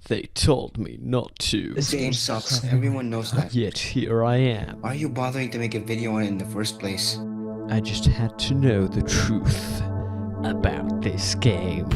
They told me not to. This game sucks. Everyone knows that. Yet here I am. Why are you bothering to make a video on it in the first place? I just had to know the truth about this game.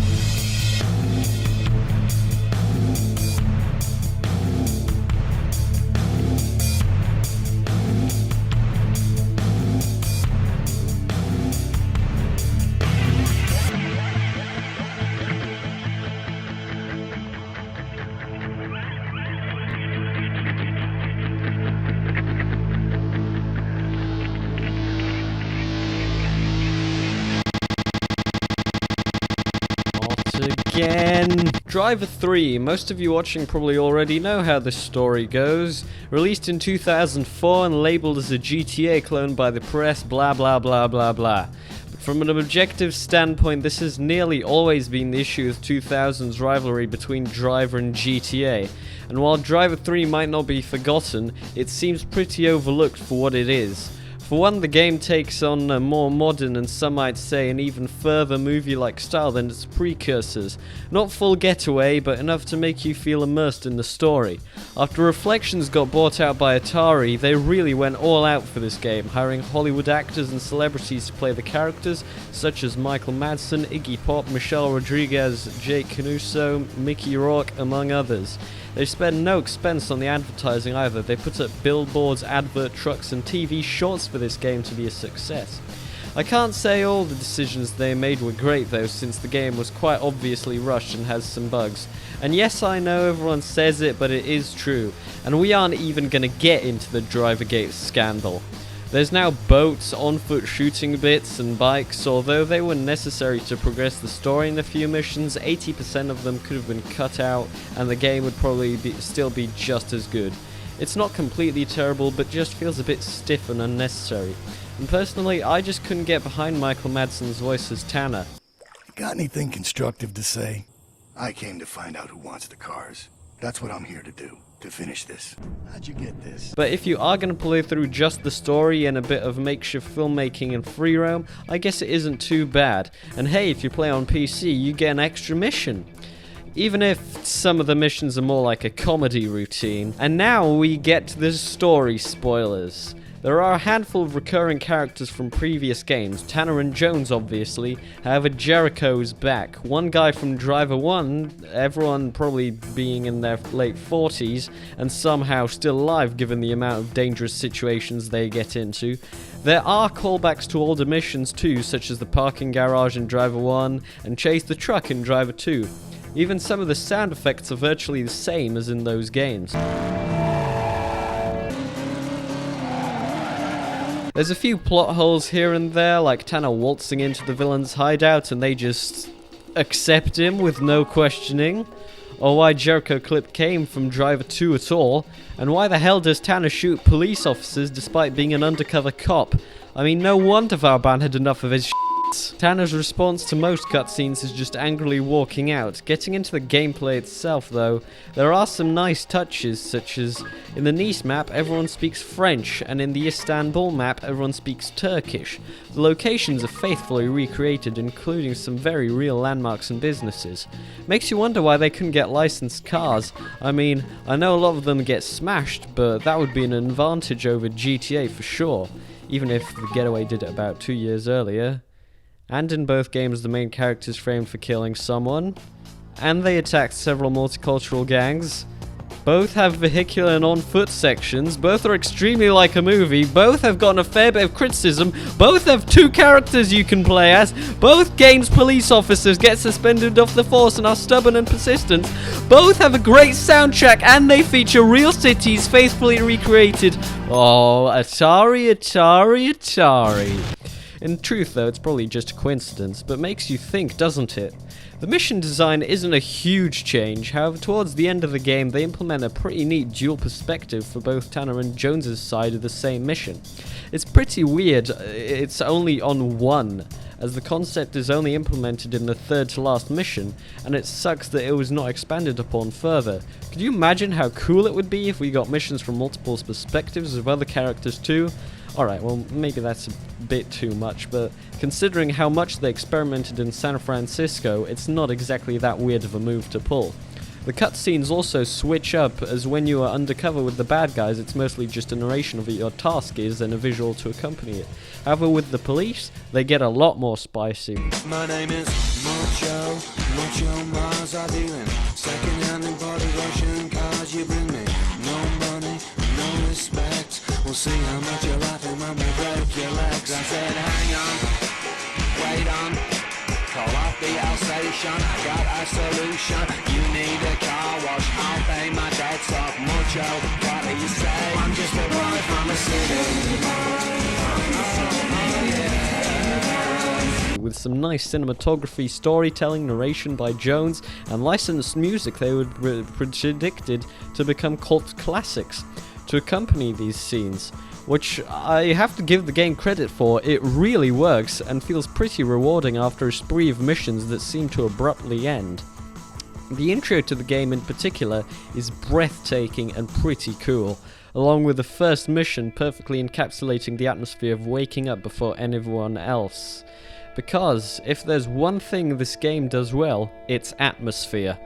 Again. Driv3r, most of you watching probably already know how this story goes. Released in 2004 and labeled as a GTA clone by the press, blah blah blah blah blah. But from an objective standpoint, this has nearly always been the issue with 2000's rivalry between Driv3r and GTA. And while Driv3r might not be forgotten, it seems pretty overlooked for what it is. For one, the game takes on a more modern and some might say an even further movie-like style than its precursors. Not full Getaway, but enough to make you feel immersed in the story. After Reflections got bought out by Atari, they really went all out for this game, hiring Hollywood actors and celebrities to play the characters, such as Michael Madsen, Iggy Pop, Michelle Rodriguez, Jake Canuso, Mickey Rourke, among others. They spent no expense on the advertising either. They put up billboards, advert trucks and TV shorts for this game to be a success. I can't say all the decisions they made were great though, since the game was quite obviously rushed and has some bugs. And yes, I know everyone says it, but it is true. And we aren't even gonna get into the Drivergate scandal. There's now boats, on-foot shooting bits, and bikes. Although they were necessary to progress the story in a few missions, 80% of them could have been cut out, and the game would probably still be just as good. It's not completely terrible, but just feels a bit stiff and unnecessary. And personally, I just couldn't get behind Michael Madsen's voice as Tanner. Got anything constructive to say? I came to find out who wants the cars. That's what I'm here to do. To finish this. How'd you get this? But if you are going to play through just the story and a bit of makeshift filmmaking and free roam, I guess it isn't too bad. And hey, if you play on PC, you get an extra mission. Even if some of the missions are more like a comedy routine. And now we get to the story spoilers. There are a handful of recurring characters from previous games, Tanner and Jones obviously, however Jericho is back. One guy from Driv3r 1, everyone probably being in their late 40s, and somehow still alive given the amount of dangerous situations they get into. There are callbacks to older missions too, such as the parking garage in Driv3r 1, and chase the truck in Driv3r 2. Even some of the sound effects are virtually the same as in those games. There's a few plot holes here and there, like Tanner waltzing into the villain's hideout and they just accept him with no questioning, or why Jericho clip came from Driv3r 2 at all, and why the hell does Tanner shoot police officers despite being an undercover cop? I mean, no wonder Vauban had enough of his shit. Tanner's response to most cutscenes is just angrily walking out. Getting into the gameplay itself though, there are some nice touches, such as in the Nice map everyone speaks French, and in the Istanbul map everyone speaks Turkish. The locations are faithfully recreated, including some very real landmarks and businesses. Makes you wonder why they couldn't get licensed cars. I mean, I know a lot of them get smashed, but that would be an advantage over GTA for sure, even if the Getaway did it about 2 years earlier. And in both games the main character is framed for killing someone, and they attacked several multicultural gangs. Both have vehicular and on-foot sections, both are extremely like a movie, both have gotten a fair bit of criticism, both have 2 characters you can play as, both games police officers get suspended off the force and are stubborn and persistent, both have a great soundtrack, and they feature real cities faithfully recreated. Oh, Atari, Atari, Atari. In truth though, it's probably just a coincidence, but makes you think, doesn't it? The mission design isn't a huge change, however towards the end of the game they implement a pretty neat dual perspective for both Tanner and Jones's side of the same mission. It's pretty weird, it's only on one, as the concept is only implemented in the third to last mission, and it sucks that it was not expanded upon further. Could you imagine how cool it would be if we got missions from multiple perspectives of other characters too? Alright, well maybe that's a bit too much, but considering how much they experimented in San Francisco, it's not exactly that weird of a move to pull. The cutscenes also switch up, as when you are undercover with the bad guys, it's mostly just a narration of what your task is and a visual to accompany it. However, with the police, they get a lot more spicy. My name is Mucho Mars are dealing. Second-hand imported Russian cars you bring me. No money, no respect. We'll see how much you're laughing when we break your legs. I said, hang on, wait on. Call up the L station, I got a solution. You need a car wash, I'll pay my debts off. Mucho, what do you say? I'm just a boy from the city. With some nice cinematography, storytelling, narration by Jones, and licensed music, they were predicted to become cult classics to accompany these scenes, which I have to give the game credit for. It really works and feels pretty rewarding after a spree of missions that seem to abruptly end. The intro to the game in particular is breathtaking and pretty cool, along with the first mission perfectly encapsulating the atmosphere of waking up before anyone else. Because if there's one thing this game does well, it's atmosphere.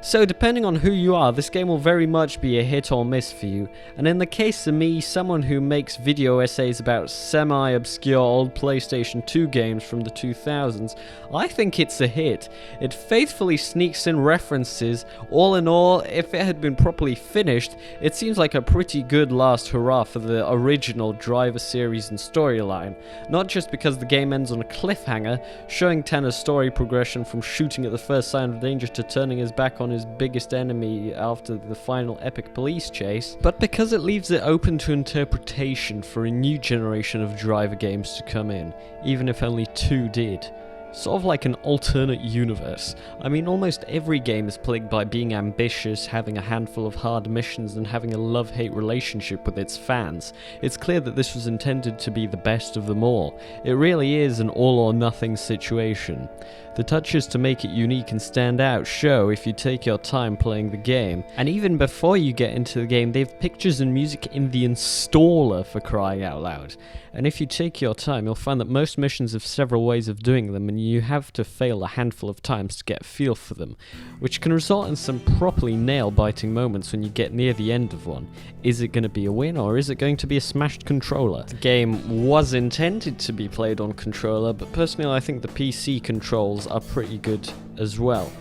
So depending on who you are, this game will very much be a hit or miss for you, and in the case of me, someone who makes video essays about semi-obscure old PlayStation 2 games from the 2000s, I think it's a hit. It faithfully sneaks in references. All in all, if it had been properly finished, it seems like a pretty good last hurrah for the original Driver series and storyline, not just because the game ends on a cliffhanger, showing Tanner's story progression from shooting at the first sign of danger to turning his back on his biggest enemy after the final epic police chase, but because it leaves it open to interpretation for a new generation of driver games to come in, even if only 2 did. Sort of like an alternate universe. I mean, almost every game is plagued by being ambitious, having a handful of hard missions, and having a love-hate relationship with its fans. It's clear that this was intended to be the best of them all. It really is an all-or-nothing situation. The touches to make it unique and stand out show if you take your time playing the game, and even before you get into the game, they have pictures and music in the installer, for crying out loud. And if you take your time, you'll find that most missions have several ways of doing them, and you have to fail a handful of times to get a feel for them, which can result in some properly nail-biting moments when you get near the end of one. Is it going to be a win, or is it going to be a smashed controller? The game was intended to be played on controller, but personally I think the PC controls are pretty good as well,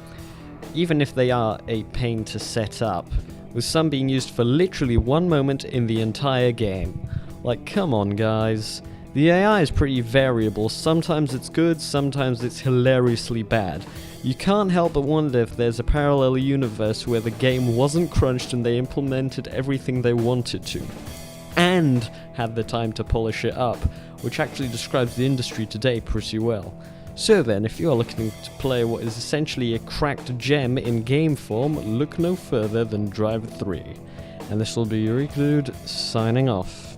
even if they are a pain to set up, with some being used for literally one moment in the entire game. Like, come on guys. The AI is pretty variable. Sometimes it's good, sometimes it's hilariously bad. You can't help but wonder if there's a parallel universe where the game wasn't crunched and they implemented everything they wanted to, and had the time to polish it up, which actually describes the industry today pretty well. So then, if you are looking to play what is essentially a cracked gem in game form, look no further than Driv3r. And this will be Eurika Dude signing off.